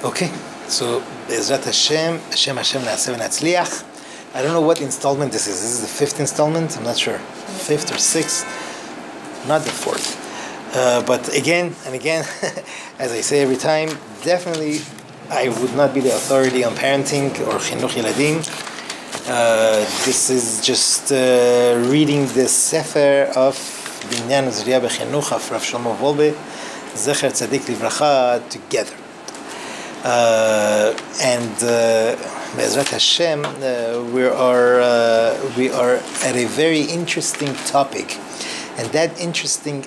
Okay, so Be'ezrat Hashem, Hashem Na'aseh v'Natzliach. I don't know what installment this is. This is the fifth installment? I'm not sure. Fifth or sixth? Not the fourth. But again and again, as I say every time, definitely I would not be the authority on parenting or Chinuch Yeladim. This is just reading the Sefer of Binyan Uzriya B'Chinuch of Rav Shlomo Wolbe, Zecher Tzadik Livracha, together. And Be'ezrat Hashem, we are at a very interesting topic, and that interesting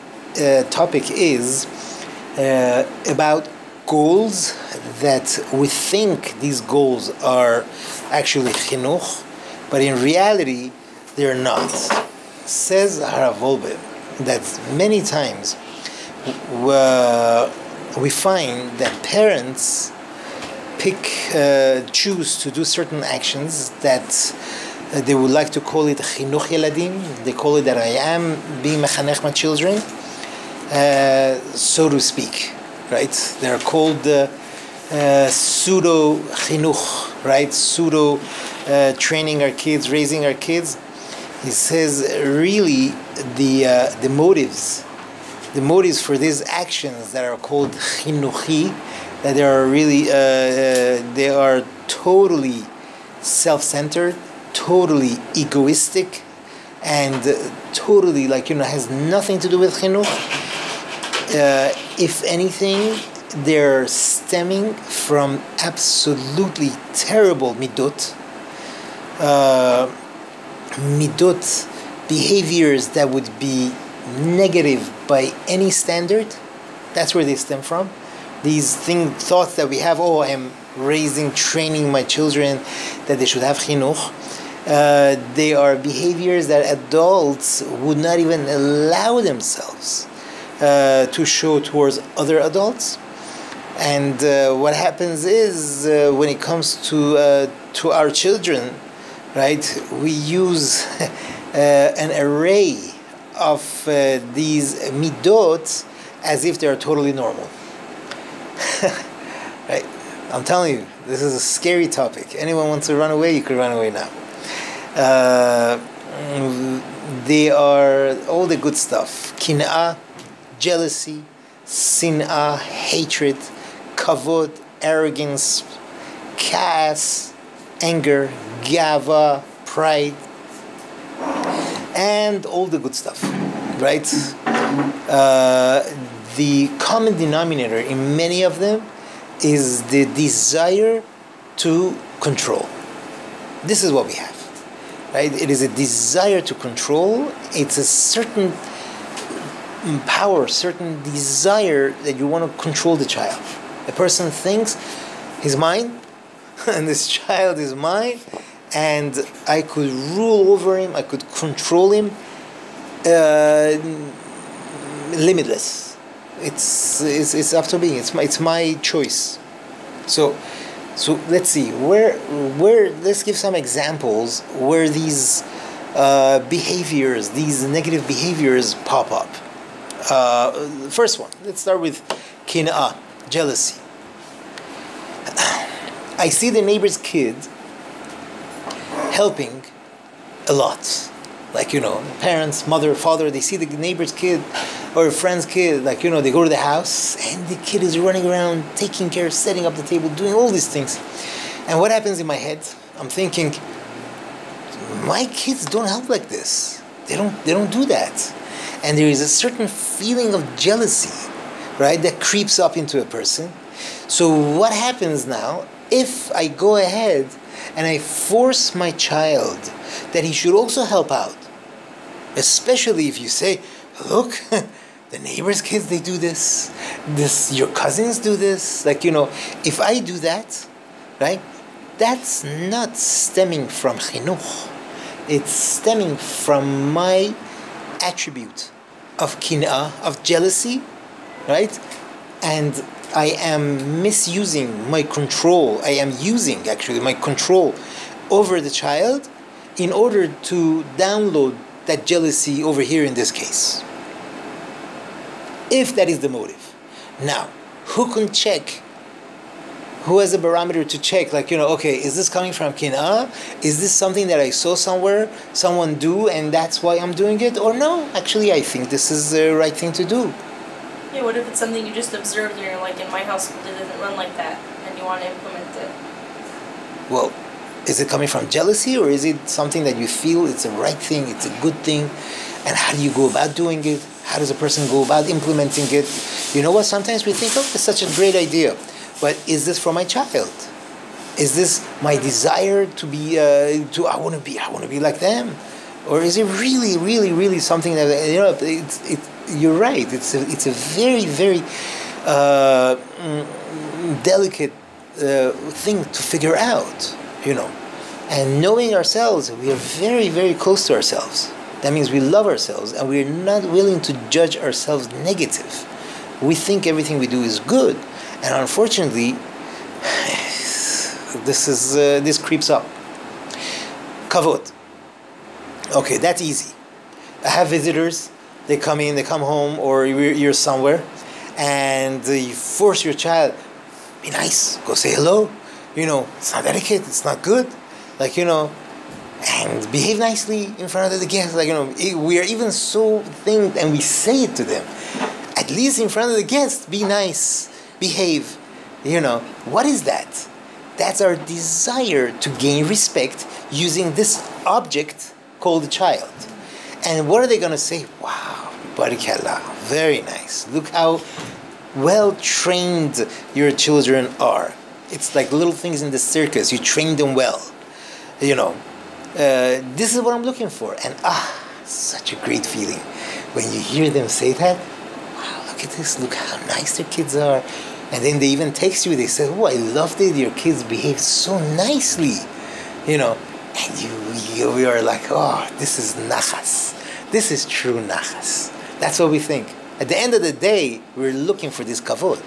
topic is about goals that we think these goals are actually chinuch, but in reality they're not. Says Harav Wolbe that many times we find that parents choose to do certain actions that they would like to call it chinuch yeladim. They call it that I am being mechanech my children, so to speak, right? They're called pseudo chinuch, right? Pseudo training our kids, raising our kids. He says really the motives for these actions that are called chinuchi, that they are really they are totally self-centered, totally egoistic, and totally has nothing to do with chinuch. If anything, they're stemming from absolutely terrible midot, behaviors that would be negative by any standard. That's where they stem from. These thoughts that we have, I am training my children, that they should have chinuch. They are behaviors that adults would not even allow themselves to show towards other adults. And what happens is, when it comes to our children, right, we use an array of these midot as if they are totally normal. Right? I'm telling you, this is a scary topic. Anyone wants to run away, you could run away now. They are all the good stuff. Kin'ah, jealousy, sin'ah, hatred, kavod, arrogance, kas, anger, gava, pride, and all the good stuff, right? The common denominator in many of them is the desire to control. This is what we have, right? It is a desire to control. It's a certain power, certain desire that you want to control the child. A person thinks he's mine, and this child is mine, and I could rule over him, I could control him, limitless. It's up to me. It's my choice. So let's see where let's give some examples where these behaviors, these negative behaviors, pop up. First one. Let's start with kin'ah, jealousy. I see the neighbor's kid helping a lot. Parents, mother, father, they see the neighbor's kid or a friend's kid, they go to the house and the kid is running around, taking care, setting up the table, doing all these things. And what happens in my head? I'm thinking, my kids don't help like this. They don't do that. And there is a certain feeling of jealousy, right, that creeps up into a person. So what happens now if I go ahead and I force my child that he should also help out? Especially if you say, look, the neighbor's kids, they do this, your cousins do this. If I do that, right, that's not stemming from chinuch. It's stemming from my attribute of kin'ah, of jealousy, right? And I am misusing my control. I am using, actually, my control over the child in order to download that jealousy over here in this case. If that is the motive. Now, who can check Who has a barometer to check, like, okay, is this coming from kin'ah? Is this something that I saw somewhere, someone do, and that's why I'm doing it? Or no, actually, I think this is the right thing to do. Yeah, what if it's something you just observed and you're like, in my household, it doesn't run like that, and you want to implement it? Well, is it coming from jealousy, or is it something that you feel it's a right thing, it's a good thing? And how do you go about doing it? How does a person go about implementing it? You know what? Sometimes we think, oh, it's such a great idea. But is this for my child? Is this my desire to be? I want to be like them, or is it really, really, really something that You're right. It's a very, very delicate thing to figure out. And knowing ourselves, we are very, very close to ourselves. That means we love ourselves, and we are not willing to judge ourselves negative. We think everything we do is good. And unfortunately, this creeps up. Kavod. Okay, that's easy. I have visitors. They come in, they come home, or you're somewhere, and you force your child, be nice, go say hello. It's not etiquette. It's not good. And behave nicely in front of the guests. We are even so thin, and we say it to them. At least in front of the guests, be nice. Behave. What is that? That's our desire to gain respect using this object called a child. And what are they going to say? Wow, barakallah, very nice. Look how well trained your children are. It's like little things in the circus. You train them well. This is what I'm looking for. And such a great feeling when you hear them say that. Look at this, look how nice their kids are. And then they even text you, they say, oh, I loved it, your kids behave so nicely. And you are like, oh, this is nachas. This is true nachas. That's what we think. At the end of the day, we're looking for this kavod.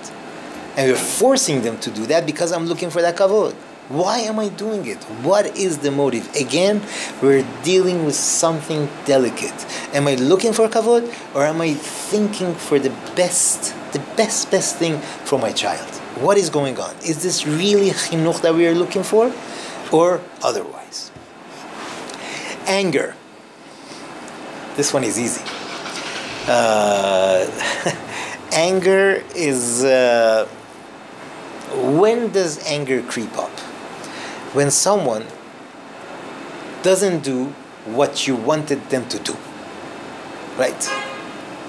And we're forcing them to do that because I'm looking for that kavod. Why am I doing it? What is the motive? Again, we're dealing with something delicate. Am I looking for kavod, or am I thinking for the best thing for my child? What is going on? Is this really chinuch that we are looking for, or otherwise? Anger. This one is easy. Anger is... when does anger creep up? When someone doesn't do what you wanted them to do, right?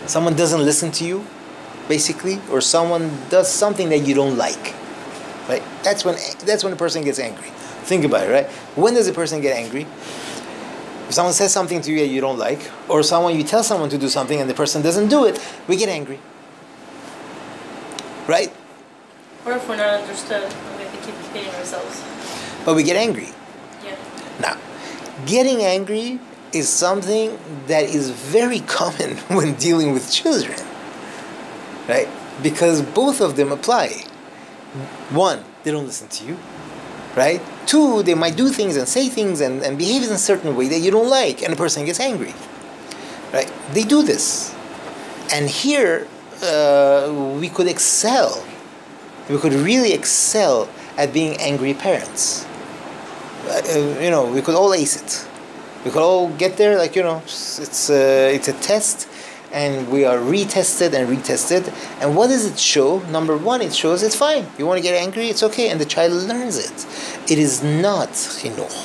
Someone doesn't listen to you, basically, or someone does something that you don't like, right? That's when a person gets angry. Think about it, right? When does a person get angry? If someone says something to you that you don't like, or you tell someone to do something and the person doesn't do it, we get angry, right? Or if we're not understood, we have to keep repeating ourselves. But we get angry. Yeah. Now, getting angry is something that is very common when dealing with children, right? Because both of them apply. One, they don't listen to you, right? Two, they might do things and say things and behave in a certain way that you don't like, and the person gets angry, right? They do this. And here, we could excel. We could really excel at being angry parents. We could all ace it. We could all get there. It's a test, and we are retested and retested. And what does it show? Number one, it shows it's fine. You want to get angry, it's okay, and the child learns it. It is not chinuch.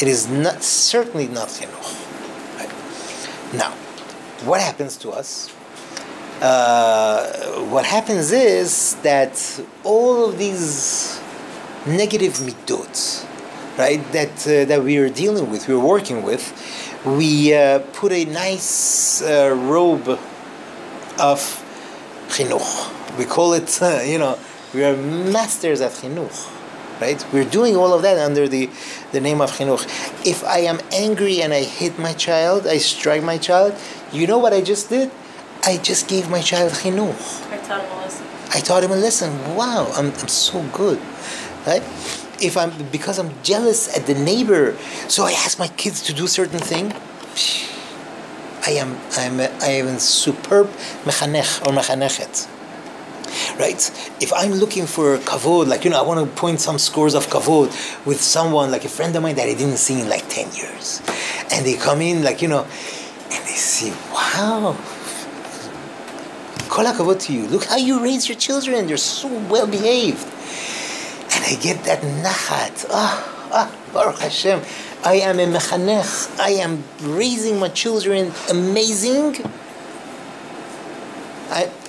It is certainly not chinuch. Right? Now, what happens to us? What happens is that all of these negative midot, right, that we are dealing with, we're working with, we put a nice robe of chinuch. We call it, we are masters of chinuch, right? We're doing all of that under the name of chinuch. If I am angry and I hit my child, I strike my child, you know what I just did? I just gave my child chinuch. I taught him a lesson. I taught him a lesson. Wow, I'm so good, right? Because I'm jealous at the neighbor, so I ask my kids to do certain thing. I am a superb mechanech or mechanechet. Right? If I'm looking for kavod, like, I want to point some scores of kavod with someone, like a friend of mine that I didn't see in like 10 years. And they come in, like, and they see, wow, kol hakavod to you. Look how you raise your children. They're so well behaved. And I get that nachat. Baruch Hashem. I am a mechanech. I am raising my children amazing.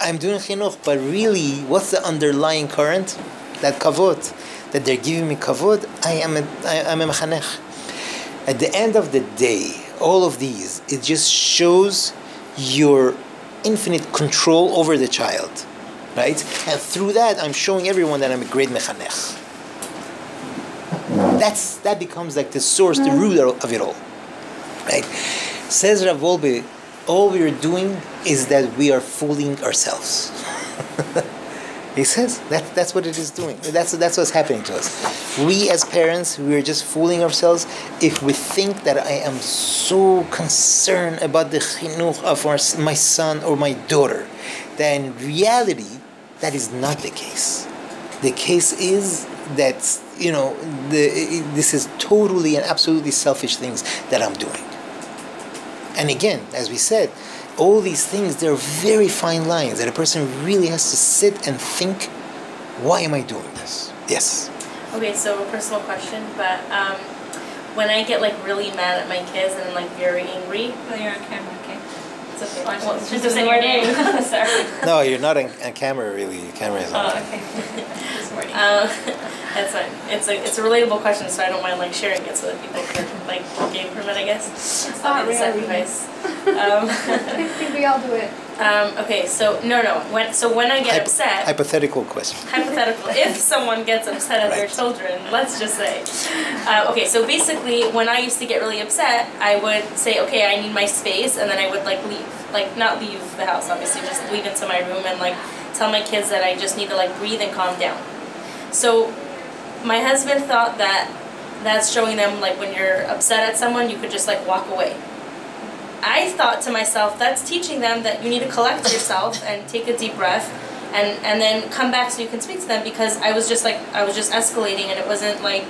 I'm doing chinuch, but really, what's the underlying current? That kavod, that they're giving me kavod. I'm a mechanech. At the end of the day, all of these, it just shows your infinite control over the child, right? And through that, I'm showing everyone that I'm a great mechanech. That becomes like the source, the root of it all, right? Says Rav Wolbe, all we are doing is that we are fooling ourselves. He says that's what it is doing. That's what's happening to us. We as parents, we are just fooling ourselves if we think that I am so concerned about the chinuch of my son or my daughter, that in reality, that is not the case. The case is that, this is totally and absolutely selfish things that I'm doing. And again, as we said, all these things, they're very fine lines that a person really has to sit and think, why am I doing this? Yes. Okay, so a personal question, but when I get like really mad at my kids and I'm like very angry. Oh, you're on camera, okay. It's okay. Well, Just to say your name. Sorry. No, you're not on camera, really. The camera is on. Oh, okay. This morning. That's fine. It's a relatable question, so I don't mind like sharing it so that people can like gain from it, I guess. It's not really. Sacrifice. I think we all do it. Okay, so no. When I get upset. Hypothetical question. Hypothetical. If someone gets upset at their children, let's just say. Okay, so basically, when I used to get really upset, I would say, okay, I need my space, and then I would like leave, like not leave the house, obviously, just leave into my room and like tell my kids that I just need to like breathe and calm down. So my husband thought that that's showing them like when you're upset at someone, you could just like walk away. I thought to myself, that's teaching them that you need to collect yourself and take a deep breath and then come back so you can speak to them, because I was just escalating and it wasn't like,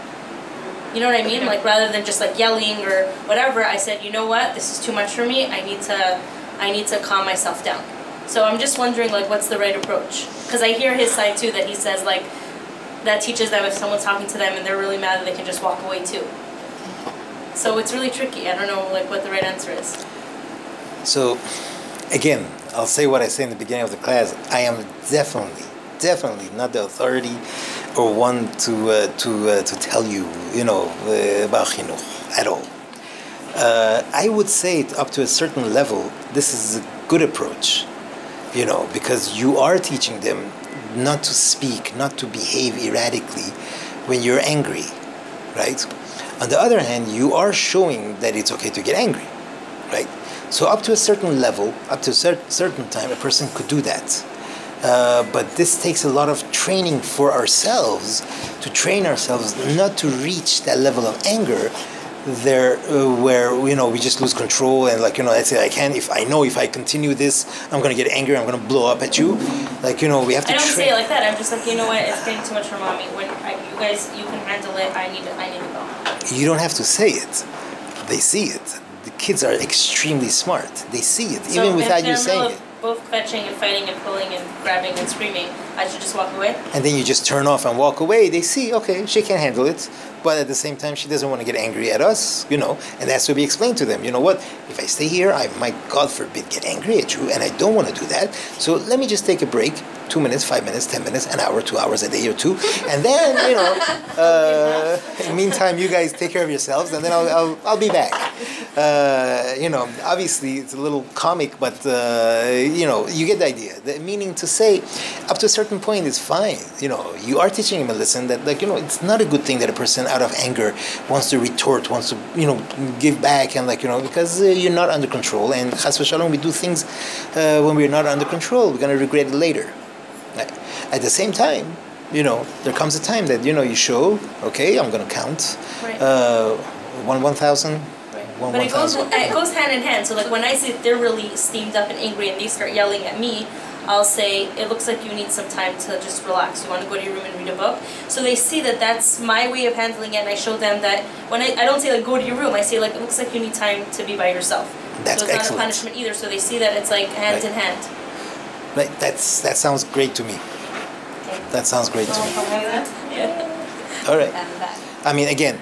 you know what I mean? Like rather than just like yelling or whatever, I said, you know what, this is too much for me. I need to calm myself down. So I'm just wondering like what's the right approach? Because I hear his side too, that he says like that teaches them if someone's talking to them and they're really mad that they can just walk away too. So it's really tricky. I don't know like what the right answer is. So, again, I'll say what I say in the beginning of the class. I am definitely not the authority or one to tell you, about chinuch at all. I would say up to a certain level, this is a good approach, because you are teaching them not to speak, not to behave erratically when you're angry, right? On the other hand, you are showing that it's okay to get angry, right? So up to a certain level, up to a certain time, a person could do that. But this takes a lot of training for ourselves, to train ourselves not to reach that level of anger there where, we just lose control and I say, if I continue this, I'm going to get angry, I'm going to blow up at you. We have to I don't say train. it like that. I'm just like, you know what, it's getting too much for mommy. When you can handle it, I need to go. You don't have to say it. They see it. The kids are extremely smart. They see it, So even without you saying if it. they're both fetching and fighting and pulling and grabbing and screaming, I should just walk away? And then you just turn off and walk away. They see, okay, she can handle it. But at the same time, she doesn't want to get angry at us, and that's what we explain to them. You know what? If I stay here, I might, God forbid, get angry at you, and I don't want to do that. So let me just take a break, 2 minutes, 5 minutes, 10 minutes, an hour, 2 hours, a day or two. And then, in the meantime, you guys take care of yourselves, and then I'll be back. Obviously, it's a little comic, but, you get the idea. The meaning to say, up to a certain point, is fine. You are teaching him a lesson that, it's not a good thing that a person out of anger wants to retort, wants to, give back, and because you're not under control. And chas v'shalom, we do things when we're not under control. We're going to regret it later. At the same time, there comes a time that, you show, okay, I'm going to count. Right. 1,000. Right. But it goes hand in hand. So when I see they're really steamed up and angry and they start yelling at me, I'll say, it looks like you need some time to just relax. You want to go to your room and read a book. So they see that that's my way of handling it, and I show them that when I don't say like go to your room, I say like it looks like you need time to be by yourself. That's so it's excellent. not a punishment either. So they see that it's like hand in hand. Right. That sounds great to me. Okay. That sounds great to me. Yeah. All right. I mean, again,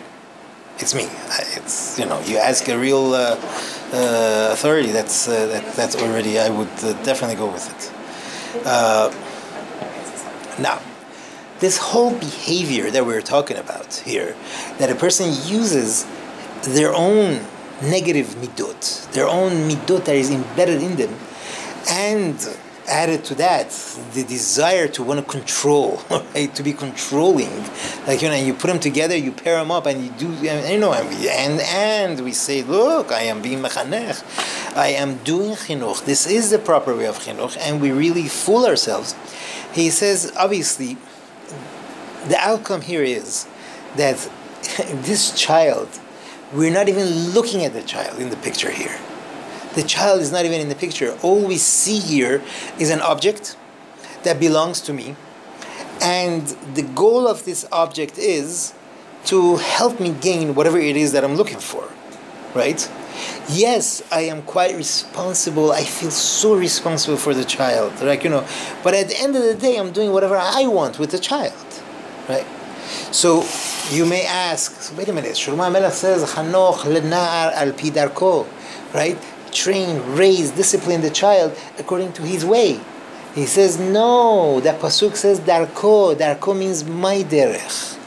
it's me. It's you ask a real authority. That's already. I would definitely go with it. Now, this whole behavior that we're talking about here, that a person uses their own negative midot, their own midot that is embedded in them, and added to that the desire to want to control, right? To be controlling, like you put them together, you pair them up, and you do, and we say, look, I am being mechanech, I am doing chinuch. This is the proper way of chinuch, and we really fool ourselves. He says, obviously, the outcome here is that this child, we're not even looking at the child in the picture here. The child is not even in the picture. All we see here is an object that belongs to me, and the goal of this object is to help me gain whatever it is that I'm looking for, right? Yes, I am quite responsible. I feel so responsible for the child, but at the end of the day, I'm doing whatever I want with the child, right? So you may ask, wait a minute, Shlomo HaMelech says, Chanoch lena'ar al pi darko, right? Train, raise, discipline the child according to his way. He says, no, that pasuk says darko. Darko means my derech.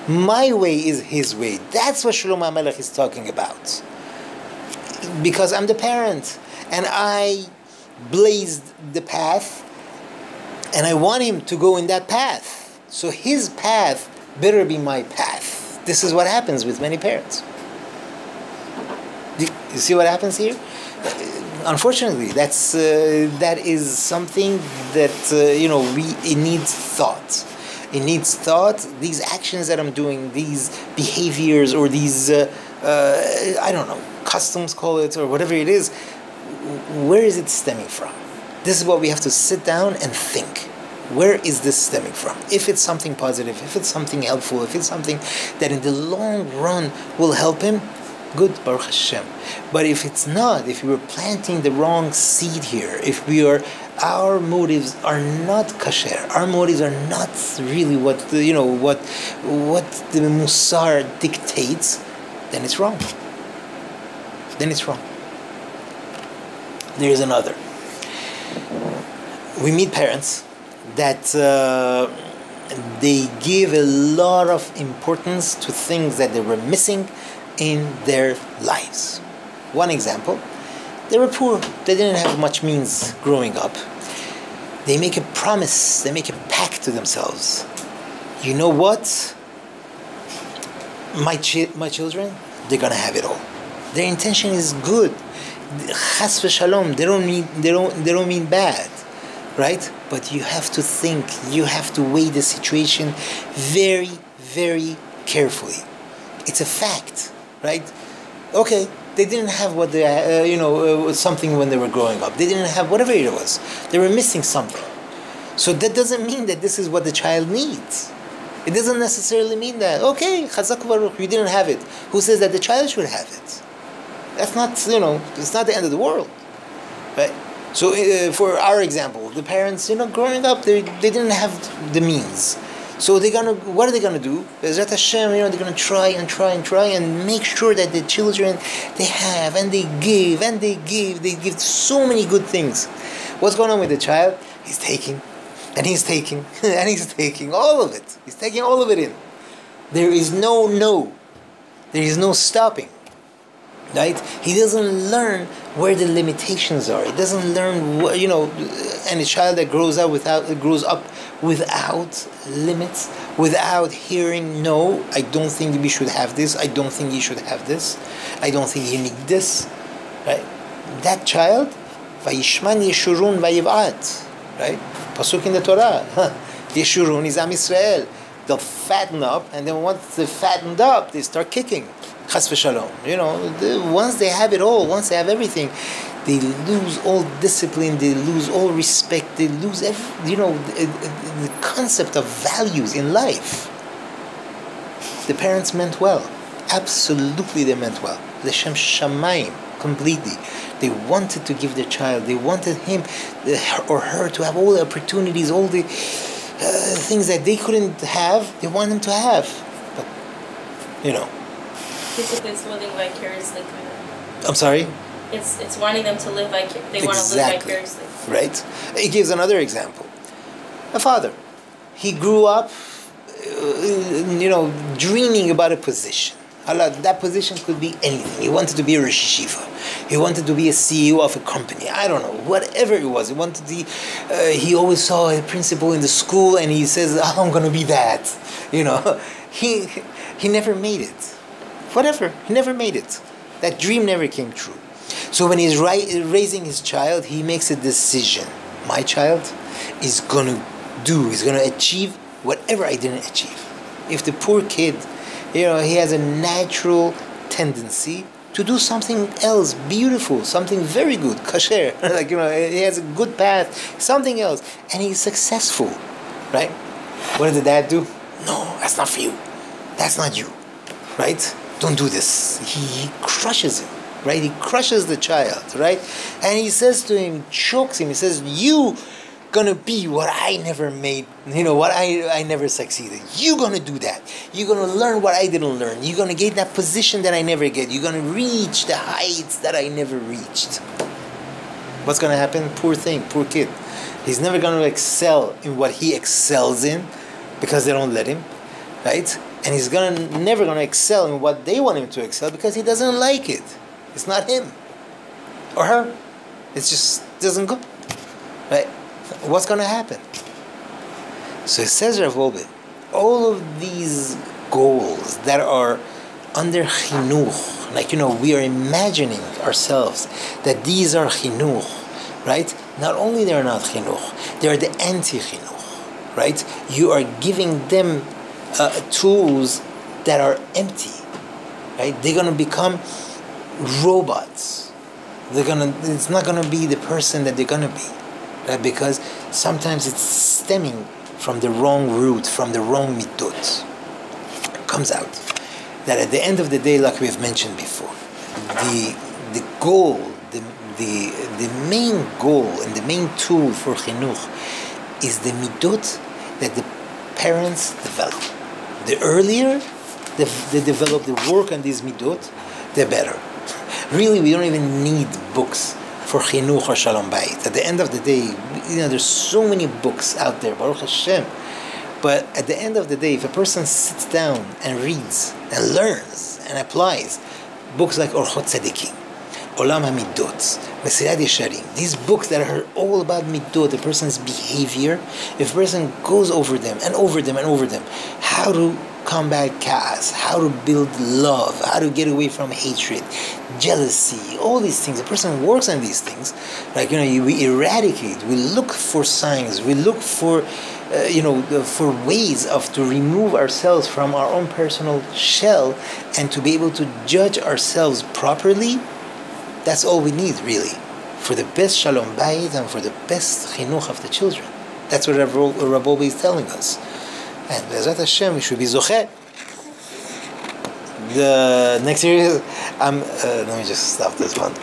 My way is his way. That's what Shlomo HaMelech is talking about. Because I'm the parent, and I blazed the path, and I want him to go in that path. So his path better be my path. This is what happens with many parents. You see what happens here? Unfortunately, that is something that it needs thought. It needs thought. These actions that I'm doing, these behaviors, or these customs, call it, or whatever it is, where is it stemming from? This is what we have to sit down and think. Where is this stemming from? If it's something positive, if it's something helpful, if it's something that in the long run will help him, good, Baruch Hashem. But if it's not, if we were planting the wrong seed here, if our motives are not kasher, our motives are not really what the Musar dictates, then it's wrong. Then it's wrong. There is another. We meet parents that they give a lot of importance to things that they were missing in their lives. One example, they were poor. They didn't have much means growing up. They make a promise, they make a pact to themselves. You know what? My children, they're gonna have it all. Their intention is good. Chas v'shalom, they don't mean bad, right? But you have to think, you have to weigh the situation very, very carefully. It's a fact, right? Okay, they didn't have what they, something when they were growing up. They didn't have whatever it was. They were missing something. So that doesn't mean that this is what the child needs. It doesn't necessarily mean that, okay, chazak baruch, you didn't have it. Who says that the child should have it? That's not, it's not the end of the world, right? So for our example, the parents, growing up, they didn't have the means. So what are they gonna do? Bezrat Hashem, they're gonna try and make sure that the children, they have, and they give, they give so many good things. What's going on with the child? He's taking, and he's taking, and he's taking all of it. He's taking all of it in. There is no. There is no stopping. Right? He doesn't learn where the limitations are. He doesn't learn what, and a child that grows up without limits, without hearing, no, I don't think we should have this, I don't think you should have this, I don't think you need this, right? That child, Vayishman Yeshurun Vayiv'at, right? Pasuk in the Torah, Yeshurun is Am Yisrael. they'll fatten up, and then once they're fattened up, they start kicking. Chas v'shalom. Once they have it all, once they have everything, they lose all discipline, they lose all respect, they lose the concept of values in life. The parents meant well. Absolutely they meant well. L'shem shamayim, completely. They wanted to give their child, they wanted him or her to have all the opportunities, all the things that they couldn't have, they want them to have. But, Basically, it's living vicariously through them. I'm sorry? It's wanting them to live vicariously. They want to live vicariously. Right? He gives another example. A father. He grew up, dreaming about a position. That position could be anything. He wanted to be a Rosh Yeshiva. He wanted to be a CEO of a company. I don't know. Whatever it was. He always saw a principal in the school and he says, I'm going to be that. He never made it. Whatever. He never made it. That dream never came true. So when he's raising his child, he makes a decision. My child is going to achieve whatever I didn't achieve. If the poor kid, he has a natural tendency to do something else beautiful, something very good, kasher. He has a good path, something else, and he's successful, right? What did the dad do? No, that's not for you. That's not you, right? Don't do this. He crushes him, right? He crushes the child, right? And he says to him, chokes him. He says, "You gonna be what I never made, what I never succeeded. You're gonna do that. You're gonna learn what I didn't learn. You're gonna get that position that I never get. You're gonna reach the heights that I never reached." What's gonna happen? Poor thing, poor kid. He's never gonna excel in what he excels in because they don't let him, right? And he's never gonna excel in what they want him to excel because he doesn't like it. It's not him or her. It just doesn't go, right? What's going to happen? So it says Rav Wolbe, all of these goals that are under chinuch, we are imagining ourselves that these are chinuch, right? Not only they're not chinuch, they are the anti-chinuch, right? You are giving them tools that are empty, right? They're going to become robots. It's not going to be the person that they're going to be. Right? Because sometimes it's stemming from the wrong root, from the wrong midot. It comes out that at the end of the day, like we've mentioned before, the goal, the main goal and the main tool for chinuch is the midot that the parents develop. The earlier they develop the work on these midot, the better. Really, we don't even need books for Chinuch or Shalom Bayit. At the end of the day, there's so many books out there, Baruch Hashem. But at the end of the day, if a person sits down and reads and learns and applies books like Orchot Tzadikim, Olam HaMidot, Mesilat Yesharim, these books that are all about midot, a person's behavior, if a person goes over them and over them and over them, how to combat chaos, how to build love, how to get away from hatred, jealousy, all these things. A person works on these things, we eradicate, we look for signs, we look for, for ways to remove ourselves from our own personal shell and to be able to judge ourselves properly. That's all we need, really, for the best Shalom Bayit and for the best chinuch of the children. That's what Rabbi is telling us. And Be'ezrat Hashem, we should be zocheh. The next series, let me just stop this one.